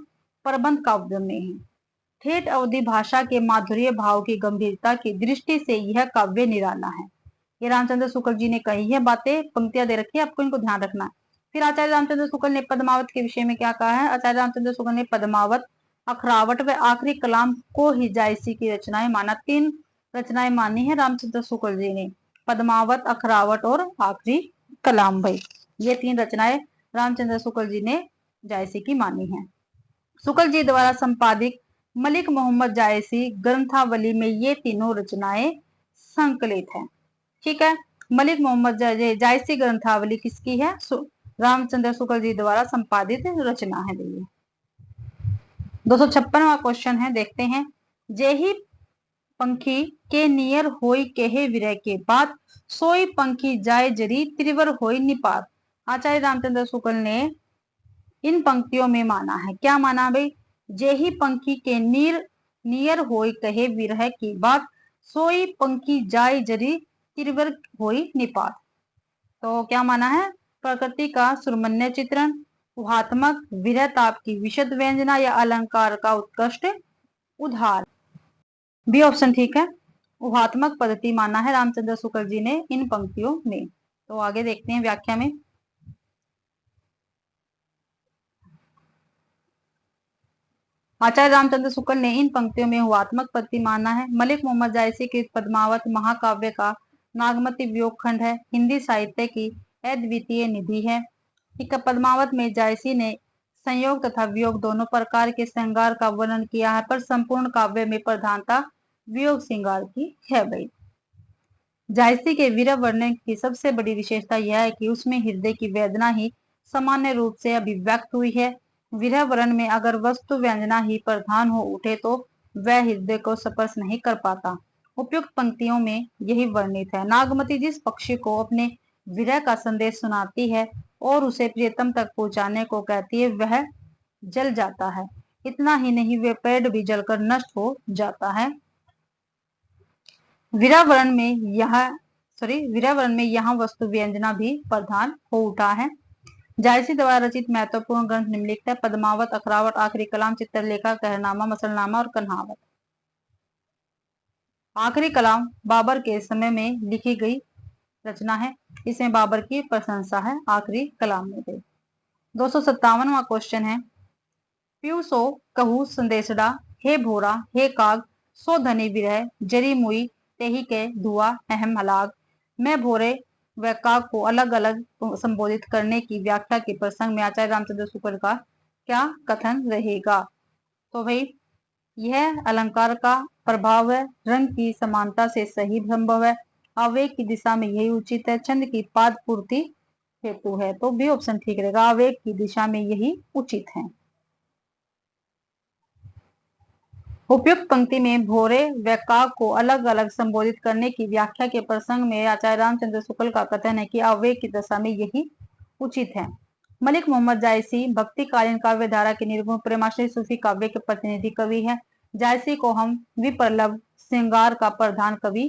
प्रबंध काव्य में है। ठेठ अवधी भाषा के माधुर्य भाव की गंभीरता की दृष्टि से यह काव्य निराला है। ये रामचंद्र शुक्ल जी ने कही है बातें, पंक्तियां दे रखी है, आपको इनको ध्यान रखना है। फिर आचार्य रामचंद्र शुक्ल ने पद्मावत के विषय में क्या कहा है? आचार्य रामचंद्र शुक्ल ने पद्मावत, अखरावट व आखिरी कलाम को ही जायसी की रचनाएं माना। 3 रचनाएं मानी है रामचंद्र शुक्ल जी ने, पद्मावत, अखरावट और आखिरी कलाम भाई। ये 3 रचनाएं रामचंद्र शुक्ल जी ने जायसी की मानी है। शुक्ल जी द्वारा संपादित मलिक मोहम्मद जायसी ग्रंथावली में ये तीनों रचनाएं संकलित हैं। ठीक है, मलिक मोहम्मद जायसी ग्रंथावली किसकी है? रामचंद्र शुक्ल जी द्वारा संपादित रचना है भैया। 256वां क्वेश्चन है, देखते हैं। जेही पंखी के नियर होई कहे विरह के बाद, सोई पंखी जाय जरी त्रिवर होई निपात। आचार्य रामचंद्र शुक्ल ने इन पंक्तियों में माना है, क्या माना भाई? जेही पंखी के नियर होई कहे विरह की बात, सोई पंखी जाय जरी तिरवर होई निपात। तो क्या माना है? प्रकृति का सुरमन्य चित्रण, ऊहात्मक विरह ताप की विशद व्यंजना या अलंकार का उत्कृष्ट उदाहरण। बी ऑप्शन ठीक है, ऊहात्मक पद्धति माना है रामचंद्र शुक्ल जी ने इन पंक्तियों में। तो आगे देखते हैं व्याख्या में। आचार्य रामचंद्र शुक्ल ने इन पंक्तियों में ऊहात्मक पद्धति माना है। मलिक मोहम्मद जायसी के पद्मावत महाकाव्य का नागमती वियोग खंड है, हिंदी साहित्य की अद्वितीय निधि है। ठीक है, पद्मावत में जायसी ने संयोग तथा वियोग दोनों प्रकार के श्रृंगार का वर्णन किया है, पर संपूर्ण काव्य में प्रधानता वियोग श्रृंगार की है भाई। जायसी के वीर वर्णन की सबसे बड़ी विशेषता यह है कि उसमें हृदय की वेदना ही सामान्य रूप से अभिव्यक्त हुई है। विरह वर्ण में अगर वस्तु व्यंजना ही प्रधान हो उठे तो वह हृदय को स्पर्श नहीं कर पाता। उपयुक्त पंक्तियों में यही वर्णित है। नागमती जिस पक्षी को अपने विरह का संदेश सुनाती है और उसे प्रियतम तक पहुंचाने को कहती है, वह जल जाता है। इतना ही नहीं, वह पेड़ भी जलकर नष्ट हो जाता है। विरावरण में यह वस्तु व्यंजना भी प्रधान हो उठा है। जायसी द्वारा रचित महत्वपूर्ण ग्रंथ निम्नलिखित है। पद्मावत, अखरावत, आखिरी कलाम, चित्रलेखा, कहरनामा, मसलनामा और कन्हावत। आखिरी कलाम बाबर के समय में लिखी गई रचना है, इसमें बाबर की प्रशंसा है आखिरी कलाम में गई। 257वां क्वेश्चन है। प्यू सो कहू संदेशड़ा, हे भोरा हे काग, सो धनी विरह जरी मुई तेही के धुआ अहम हलाग। मैं भोरे व काग को अलग अलग संबोधित करने की व्याख्या के प्रसंग में आचार्य रामचंद्र शुक्ल का क्या कथन रहेगा? तो भाई यह अलंकार का प्रभाव है, रंग की समानता से सही संभव है, आवेग की दिशा में यही उचित है, छंद की पाद पूर्ति हेतु है। तो बी ऑप्शन ठीक रहेगा, आवेग की दिशा में यही उचित है। उपयुक्त पंक्ति में भोरे व काग को अलग अलग संबोधित करने की व्याख्या के प्रसंग में आचार्य रामचंद्र शुक्ल का कथन है कि आवेग की दशा में यही उचित है। मलिक मोहम्मद जायसी भक्तिकालीन काव्य धारा के निर्गुण प्रेमाश्रय सूफी काव्य के प्रतिनिधि कवि है। जायसी को हम विप्रलभ श्रृंगार का प्रधान कवि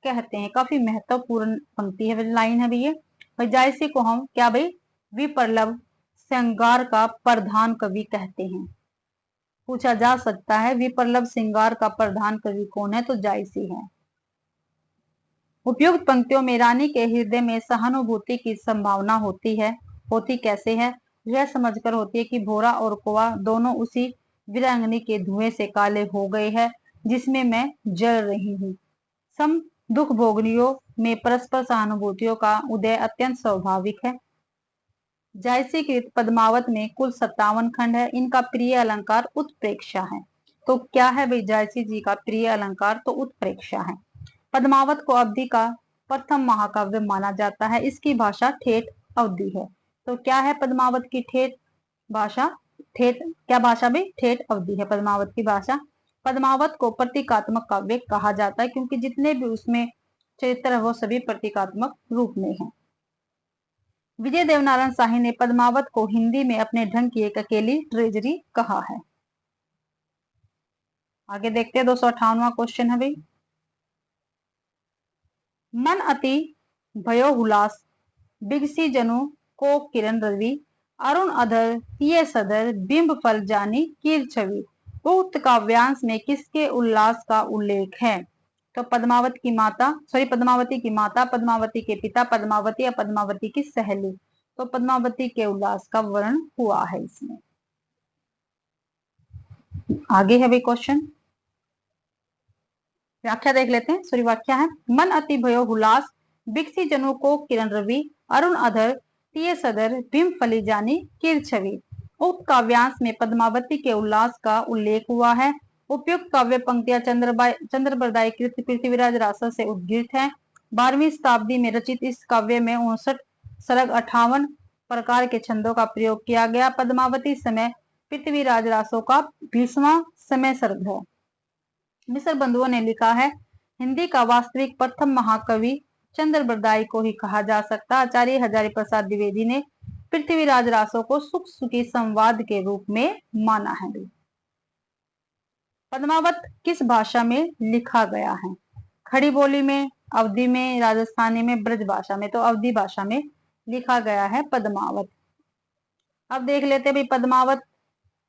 कहते हैं। काफी महत्वपूर्ण पंक्ति है, लाइन है भैया। जायसी को हम क्या भाई? विप्रलभ श्रृंगार का प्रधान कवि कहते हैं। पूछा जा सकता है विप्रलभ श्रृंगार का प्रधान कवि कौन है? तो जायसी है। उपयुक्त पंक्तियों में रानी के हृदय में सहानुभूति की संभावना होती है। होती कैसे है? यह समझकर होती है कि भोरा और कौवा दोनों उसी वीरांगनी के धुएं से काले हो गए हैं जिसमें मैं जल रही हूँ। सम दुख भोगनियों में परस्पर सहानुभूतियों का उदय अत्यंत स्वाभाविक है। जायसी कृत पद्मावत में कुल 57 खंड है। इनका प्रिय अलंकार उत्प्रेक्षा है। तो क्या है भाई जायसी जी का प्रिय अलंकार? तो उत्प्रेक्षा है। पद्मावत को अवधि का प्रथम महाकाव्य माना जाता है। इसकी भाषा ठेठ अवधि है। तो क्या है पद्मावत की ठेठ भाषा? ठेठ क्या भाषा भाई? ठेठ अवधि है पद्मावत की भाषा। पद्मावत को प्रतीकात्मक काव्य कहा जाता है क्योंकि जितने भी उसमें चरित्र है वो सभी प्रतीकात्मक रूप में है। विजय देवनारायण शाही ने पद्मावत को हिंदी में अपने ढंग की एक अकेली ट्रेजरी कहा है। आगे देखते हैं 258वां क्वेश्चन है भाई। मन अति भयो हुलास, बिगसी जनु को किरण रवि, अरुण अधर ये सदर बिंब फल जानी कीर छवि। उक्त काव्यांश में किसके उल्लास का उल्लेख है? तो पद्मावती की माता, पद्मावती के पिता, पद्मावती या पद्मावती की सहेली। तो पद्मावती के उल्लास का वर्णन हुआ है इसमें। आगे है भाई क्वेश्चन, व्याख्या देख लेते हैं। सॉरी व्याख्या है। मन अति भयो हुलास, बिकसी जनु को किरण रवि, अरुण अधर, टीए सदर, भीम फली जानी कीर छवि। उक्त काव्यांश में पद्मावती के उल्लास का उल्लेख हुआ है। उपयुक्त काव्य पंक्तियां चंद्रबरदाई कृत पृथ्वीराज रासर से उद्गीत है। 12वीं शताब्दी में रचित इस काव्य में 59 सरग 58 प्रकार के छंदों का प्रयोग किया गया। पद्मावती समय पृथ्वीराज रासो का 20वां समय सर्ग है। मिस्र बंधुओं ने लिखा है, हिंदी का वास्तविक प्रथम महाकवि चंद्रबरदाई को ही कहा जा सकता। आचार्य हजारी प्रसाद द्विवेदी ने पृथ्वीराज रासो को सुख सुखी संवाद के रूप में माना है। पद्मावत किस भाषा में लिखा गया है? खड़ी बोली में, अवधी में, राजस्थानी में, ब्रज भाषा में। तो अवधी भाषा में लिखा गया है पद्मावत। अब देख लेते हैं भाई पद्मावत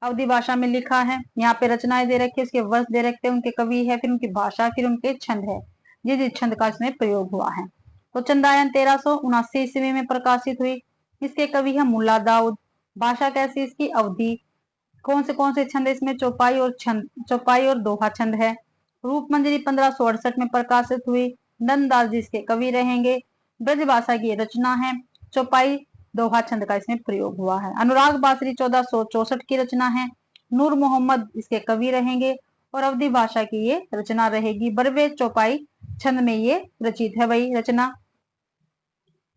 अवधी भाषा में लिखा है। यहाँ पे रचनाएं दे रखी है, उसके वर्ष दे रखे हैं, उनके कवि है, फिर उनकी भाषा, फिर उनके छंद है, जिस छंद का इसमें प्रयोग हुआ है। तो चंदायन 1379 ईस्वी में प्रकाशित हुई। इसके कवि है मुल्ला दाऊद। भाषा कैसी इसकी? अवधी। कौन से छंद इसमें? चौपाई और दोहा छंद है। रूप मंजरी 1568 में प्रकाशित हुई। नंददास जी इसके कवि रहेंगे। ब्रज भाषा की रचना है। चौपाई दोहा छंद का इसमें प्रयोग हुआ है। अनुराग बासरी 1464 की रचना है। नूर मोहम्मद इसके कवि रहेंगे और अवधी भाषा की ये रचना रहेगी। बरवे चौपाई छंद में ये रचित है वही रचना।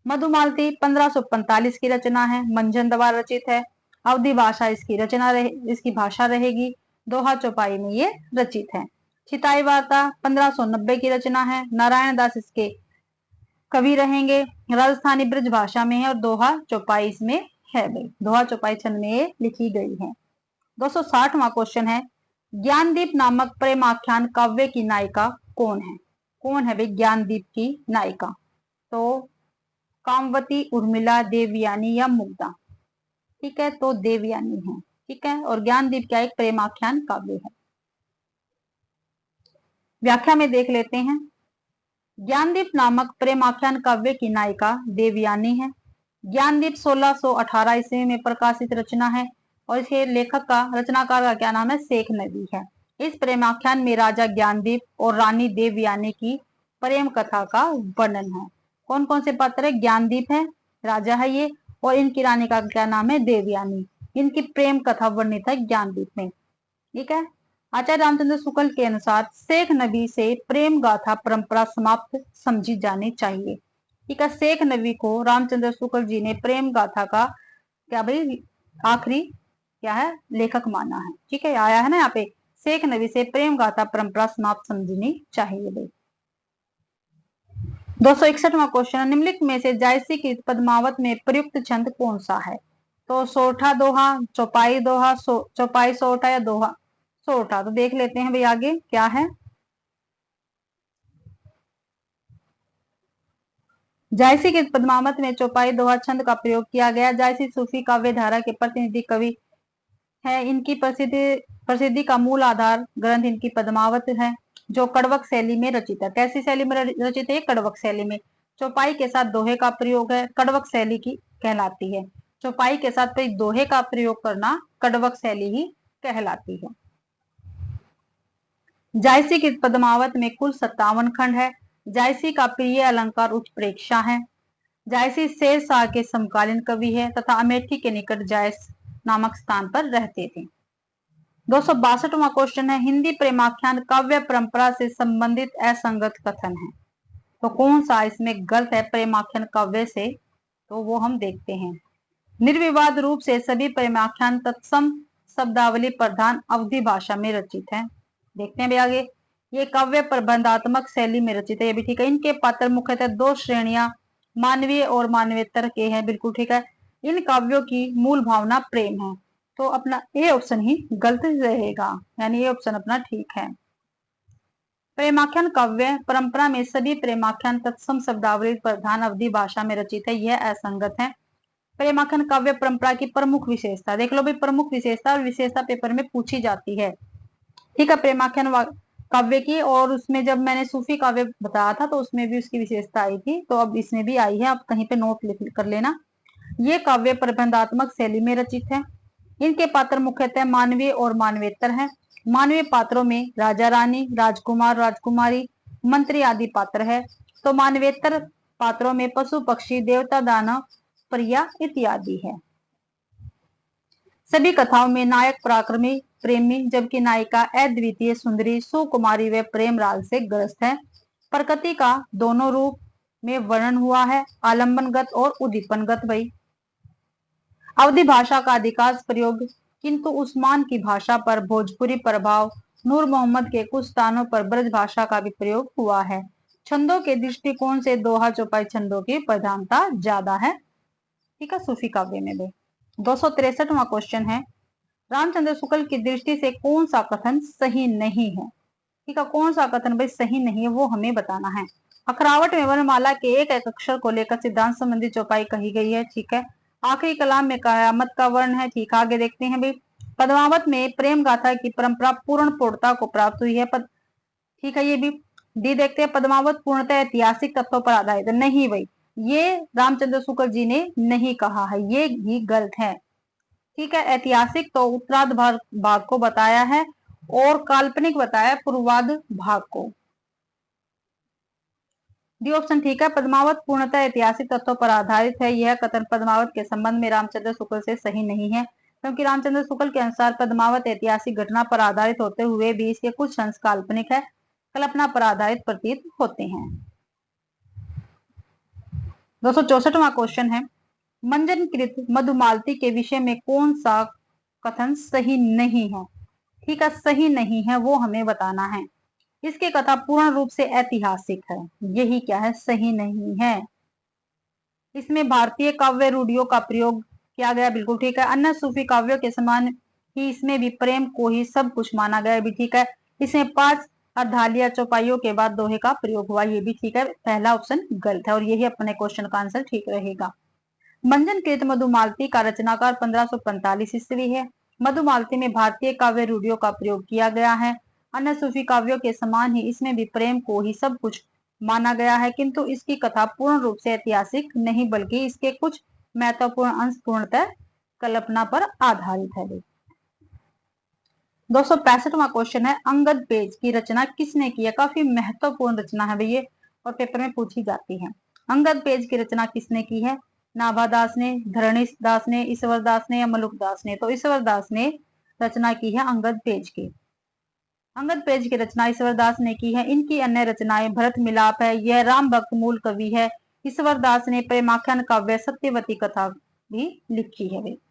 मधुमालती 1545 की रचना है। मंझन द्वारा रचित है। अवधी भाषा इसकी भाषा रहेगी। दोहा चौपाई में ये रचित है। चिताई वार्ता 1590 की रचना है। नारायण दास इसके कवि रहेंगे। राजस्थानी ब्रज भाषा में है और दोहा चौपाई इसमें है भाई। दोहा चौपाई छंद में ये लिखी गई है। 260वां क्वेश्चन है, ज्ञानदीप नामक प्रेमाख्यान काव्य की नायिका कौन है? कौन है भाई ज्ञानदीप की नायिका? तो कामवती, उर्मिला, देवयानी या मुग्धा? ठीक है, तो देवयानी है। ठीक है, और ज्ञानदीप क्या एक प्रेमाख्यान काव्य है। व्याख्या में देख लेते हैं। ज्ञानदीप नामक प्रेमाख्यान काव्य की नायिका देवयानी है। ज्ञानदीप 1618 ईस्वी में प्रकाशित रचना है और इसके लेखक का रचनाकार का क्या नाम है? शेख नबी है। इस प्रेमाख्यान में राजा ज्ञानदीप और रानी देवयानी की प्रेम कथा का वर्णन है। कौन कौन से पात्र है? ज्ञानदीप है, राजा है ये, और इनकी रानी का क्या नाम है? देवयानी। इनकी प्रेम कथा वर्णित है ज्ञानदीप में। ठीक है। आचार्य रामचंद्र शुक्ल के अनुसार शेख नबी से प्रेम गाथा परंपरा समाप्त समझी जानी चाहिए। ठीक है, शेख नबी को रामचंद्र शुक्ल जी ने प्रेम गाथा का क्या भाई आखिरी क्या है? लेखक माना है। ठीक है, आया है ना यहाँ पे, शेख नबी से प्रेम गाथा परंपरा समाप्त समझनी चाहिए भाई। 261वां क्वेश्चन, निम्नलिखित में से जायसी की पद्मावत में प्रयुक्त छंद कौन सा है? तो सोठा दोहा, चौपाई दोहा, चौपाई सोठा या दोहा सोठा? तो देख लेते हैं भाई आगे क्या है। जायसी के पद्मावत में चौपाई दोहा छंद का प्रयोग किया गया। जायसी सूफी काव्य धारा के प्रतिनिधि कवि है। इनकी प्रसिद्धि का मूल आधार ग्रंथ इनकी पद्मावत है, जो कड़वक शैली में रचित है। कैसी शैली में रचित है? कड़वक शैली में। चौपाई के साथ दोहे का प्रयोग है, कड़वक शैली की कहलाती है। चौपाई के साथ दोहे का प्रयोग करना कड़वक शैली ही कहलाती है। जायसी की पद्मावत में कुल 57 खंड है। जायसी का प्रिय अलंकार उत्प्रेक्षा है। जायसी शेरशाह के समकालीन कवि है तथा अमेठी के निकट जायस नामक स्थान पर रहते थे। 262वां क्वेश्चन है, हिंदी प्रेमाख्यान काव्य परंपरा से संबंधित असंगत कथन है। तो कौन सा इसमें गलत है प्रेमाख्यान काव्य से? तो वो हम देखते हैं। निर्विवाद रूप से सभी प्रेमाख्यान तत्सम शब्दावली प्रधान अवधी भाषा में रचित है। देखते हैं भी आगे। ये काव्य प्रबंधात्मक शैली में रचित है, ये भी ठीक है। इनके पात्र मुख्यतः दो श्रेणियां मानवीय और मानवेतर के हैं, बिल्कुल ठीक है। इन काव्यों की मूल भावना प्रेम है, तो अपना ये ऑप्शन ही गलत रहेगा, यानी ये ऑप्शन अपना ठीक है। प्रेमाख्यान काव्य परंपरा में सभी प्रेमाख्यान तत्सम शब्दावली प्रधान अवधी भाषा में रचित है, यह असंगत है। प्रेमाख्यान काव्य परंपरा की प्रमुख विशेषता देख लो भाई, प्रमुख विशेषता और विशेषता पेपर में पूछी जाती है। ठीक है, प्रेमाख्यान काव्य की, और उसमें जब मैंने सूफी काव्य बताया था तो उसमें भी उसकी विशेषता आई थी, तो अब इसमें भी आई है, आप कहीं पे नोट लिख कर लेना। ये काव्य प्रबंधात्मक शैली में रचित है। इनके पात्र मुख्यतः मानवीय और मानवेतर हैं। मानवीय पात्रों में राजा रानी, राजकुमार राजकुमारी, मंत्री आदि पात्र है। तो मानवेतर पात्रों में पशु पक्षी देवता दानव प्रिया इत्यादि है। सभी कथाओं में नायक पराक्रमी प्रेमी जबकि नायिका अद्वितीय सुंदरी सुकुमारी व प्रेम राग से ग्रस्त है। प्रकृति का दोनों रूप में वर्णन हुआ है, आलंबनगत और उद्दीपनगत। भाई अवधी भाषा का अधिकांश प्रयोग किंतु उस्मान की भाषा पर भोजपुरी प्रभाव, नूर मोहम्मद के कुछ स्थानों पर ब्रज भाषा का भी प्रयोग हुआ है। छंदों के दृष्टिकोण से दोहा चौपाई छंदों की प्रधानता ज्यादा है। ठीक है, सूफी काव्य में भी। 263वां क्वेश्चन है, रामचंद्र शुक्ल की दृष्टि से कौन सा कथन सही नहीं है। ठीक है, कौन सा कथन भाई सही नहीं है वो हमें बताना है। अखरावट में वर्णमाला के एक एक अक्षर को लेकर सिद्धांत संबंधी चौपाई कही गई है। ठीक है, आखिरी कलाम में कयामत का वर्ण है। ठीक है, आगे देखते हैं भाई। पद्मावत में प्रेम गाथा की परंपरा पूर्ण पूर्णता को प्राप्त हुई है। ठीक है, ये भी डी देखते हैं। पद्मावत पूर्णतः ऐतिहासिक तथ्यों पर आधारित नहीं भाई, ये रामचंद्र शुक्ल जी ने नहीं कहा है, ये भी गलत है। ठीक है, ऐतिहासिक तो उत्तरार्ध भाग को बताया है और काल्पनिक बताया पूर्वार्ध भाग को। डी ऑप्शन ठीक है, पद्मावत पूर्णतः ऐतिहासिक तथ्यों पर आधारित है। यह कथन पद्मावत के संबंध में रामचंद्र शुक्ल से सही नहीं है, क्योंकि रामचंद्र शुक्ल के अनुसार पद्मावत ऐतिहासिक घटना पर आधारित होते हुए भी इसके कुछ अंश काल्पनिक है, कल्पना पर आधारित प्रतीत होते हैं। 264वां क्वेश्चन है, मंजनकृत मधुमालती के विषय में कौन सा कथन सही नहीं है। ठीक है, सही नहीं है वो हमें बताना है। इसकी कथा पूर्ण रूप से ऐतिहासिक है, यही क्या है, सही नहीं है। इसमें भारतीय काव्य रूढ़ियों का प्रयोग किया गया, बिल्कुल ठीक है। अन्य सूफी काव्यों के समान ही इसमें भी प्रेम को ही सब कुछ माना गया, भी ठीक है। इसमें 5 अर्धालिया चौपाइयों के बाद दोहे का प्रयोग हुआ, ये भी ठीक है। पहला ऑप्शन गलत है और यही अपने क्वेश्चन का आंसर ठीक रहेगा। मंजनकृत मधुमालती का रचनाकार 1545 ईस्वी है। मधुमालती में भारतीय काव्य रूढ़ियों का प्रयोग किया गया है। अन्य सूफी काव्यों के समान ही इसमें भी प्रेम को ही सब कुछ माना गया है, किंतु इसकी कथा पूर्ण रूप से ऐतिहासिक नहीं बल्कि इसके कुछ महत्वपूर्ण अंश पूर्णतः कल्पना पर आधारित है। 265वां क्वेश्चन है, अंगद पेज की रचना किसने की है। काफी महत्वपूर्ण रचना है भैया और पेपर में पूछी जाती है। अंगद पेज की रचना किसने की है। नाभादास ने, धरणीश दास ने, ईश्वर दास ने या मलुक दास ने। तो ईश्वर दास ने रचना की है अंगद पेज की। अंगद पेज की रचना ईश्वर दास ने की है। इनकी अन्य रचनाएं भरत मिलाप है, यह राम भक्त मूल कवि है। ईश्वर दास ने प्रेमाख्यान काव्य सत्यवती कथा भी लिखी है।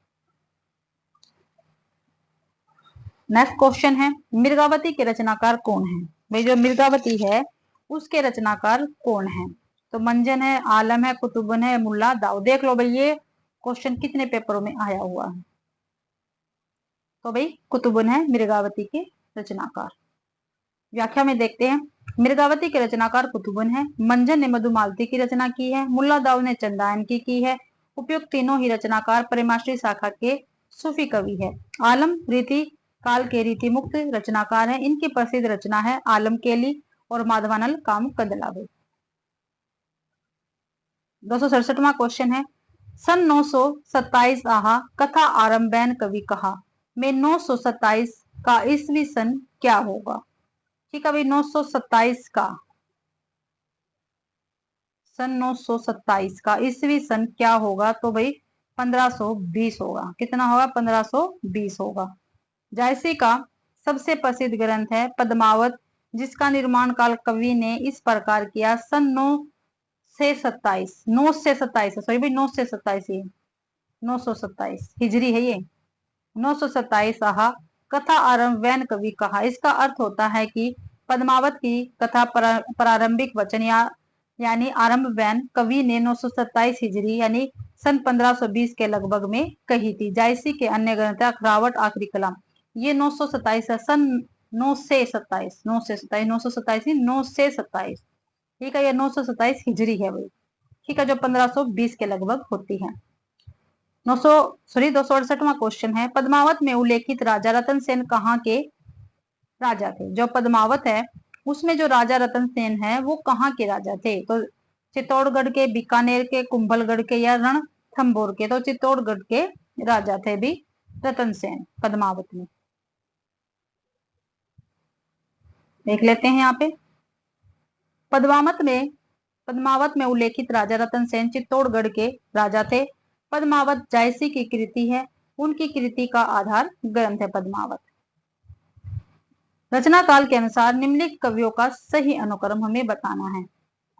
नेक्स्ट क्वेश्चन है, मृगावती के रचनाकार कौन है। भाई जो मृगावती है उसके रचनाकार कौन है। तो मंजन है, आलम है, कुतुबन है, मुल्ला दाऊ। देख लो भाई ये क्वेश्चन कितने पेपरों में आया हुआ है। तो भाई कुतुबन है मृगावती के रचनाकार। व्याख्या में देखते हैं, मृगावती के रचनाकार कुतुबन है। मंजन ने मधुमालती की रचना की है। मुल्ला दाऊ ने चंदायन की है। उपयुक्त तीनों ही रचनाकार प्रेमाश्री शाखा के सूफी कवि है। आलम रीति काल के रीति मुक्त रचनाकार है। इनकी प्रसिद्ध रचना है आलम केली और माधवानल काम कदलावे। 267वां क्वेश्चन है, सन 927 आहा कथा आरंभैन कवि कहा में 927 का ईस्वी सन क्या होगा। ठीक है भाई, 927 का सन 927 का ईस्वी सन क्या होगा। तो भाई 1520 होगा। कितना होगा, 1520 होगा। जायसी का सबसे प्रसिद्ध ग्रंथ है पद्मावत, जिसका निर्माण काल कवि ने इस प्रकार किया। सन 927 सॉरी भाई 927 ही 927 हिजरी है ये। 927 आहा कथा आरंभ वैन कवि कहा। इसका अर्थ होता है कि पद्मावत की कथा प्रारंभिक वचन यानी आरंभ वैन कवि ने 927 हिजरी यानी सन 1520 के लगभग में कही थी। जायसी के अन्य ग्रंथ अखरावट आखिरी कलाम, ये 927 है। सन 927 927 ठीक है, ये 927 हिजरी है भाई। ठीक है, जो 1520 के लगभग होती है। 268वां क्वेश्चन है, पद्मावत में उल्लेखित राजा रतन सेन कहाँ के राजा थे। जो पद्मावत है उसमें जो राजा रतन सेन है वो कहाँ के राजा थे। तो चित्तौड़गढ़ के, बीकानेर के, कुंभलगढ़ के या रणथंभौर के। तो चित्तौड़गढ़ के राजा थे भी रतन सेन पद्मावत में। देख लेते हैं यहाँ पे, पद्मावत में पद्मावत में उल्लेखित राजा रतन सेन चित्तौड़गढ़ के राजा थे। पद्मावत जायसी की कृति है, उनकी कृति का आधार ग्रंथ है पद्मावत। रचना काल के अनुसार निम्नलिखित कवियों का सही अनुक्रम हमें बताना है।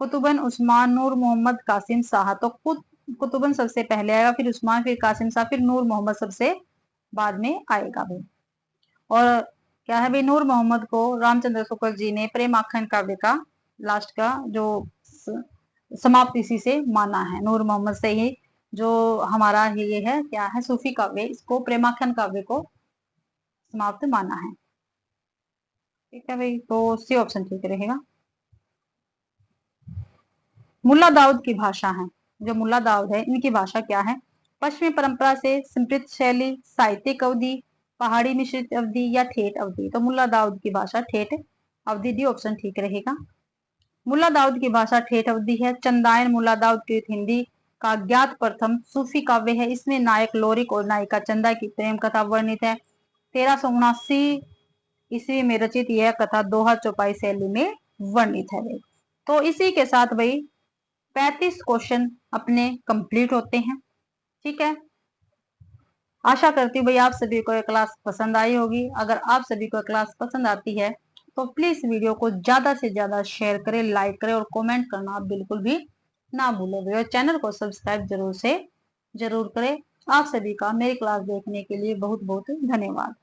कुतुबन, उस्मान, नूर मोहम्मद, कासिम शाह। तो कुतुबन सबसे पहले आएगा, फिर उस्मान, फिर कासिम शाह, फिर नूर मोहम्मद सबसे बाद में आएगा भाई। और क्या है भाई, नूर मोहम्मद को रामचंद्र शुक्ल जी ने प्रेमाखंड काव्य का लास्ट का जो समाप्त इसी से माना है। नूर मोहम्मद से ही जो हमारा ये है क्या है सूफी काव्य, इसको प्रेमाखंड काव्य को समाप्त माना है। ठीक है भाई, तो सी ऑप्शन ठीक रहेगा। मुल्ला दाऊद की भाषा है, जो मुल्ला दाऊद है इनकी भाषा क्या है? पश्चिमी परंपरा से समृद्ध शैली, साहित्यिक अवधि, पहाड़ी मिश्रित अवधि या ठेठ अवधि। तो मुल्ला दाऊद की भाषा ठेठ अवधि, डी ऑप्शन ठीक रहेगा। मुल्ला दाऊद की भाषा ठेठ अवधि है। चंदायन मुल्ला दाऊद कृत हिंदी का ज्ञात प्रथम सूफी काव्य है। इसमें नायक लोरिक और नायिका चंदा की प्रेम कथा वर्णित है। 1379 ईस्वी में रचित यह कथा दोहा चौपाई शैली में वर्णित है भाई। तो इसी के साथ भाई 35 क्वेश्चन अपने कंप्लीट होते हैं। ठीक है, आशा करती हूँ भाई आप सभी को यह क्लास पसंद आई होगी। अगर आप सभी को क्लास पसंद आती है तो प्लीज वीडियो को ज्यादा से ज्यादा शेयर करें, लाइक करें और कमेंट करना आप बिल्कुल भी ना भूलें। और चैनल को सब्सक्राइब जरूर करें। आप सभी का मेरी क्लास देखने के लिए बहुत बहुत धन्यवाद।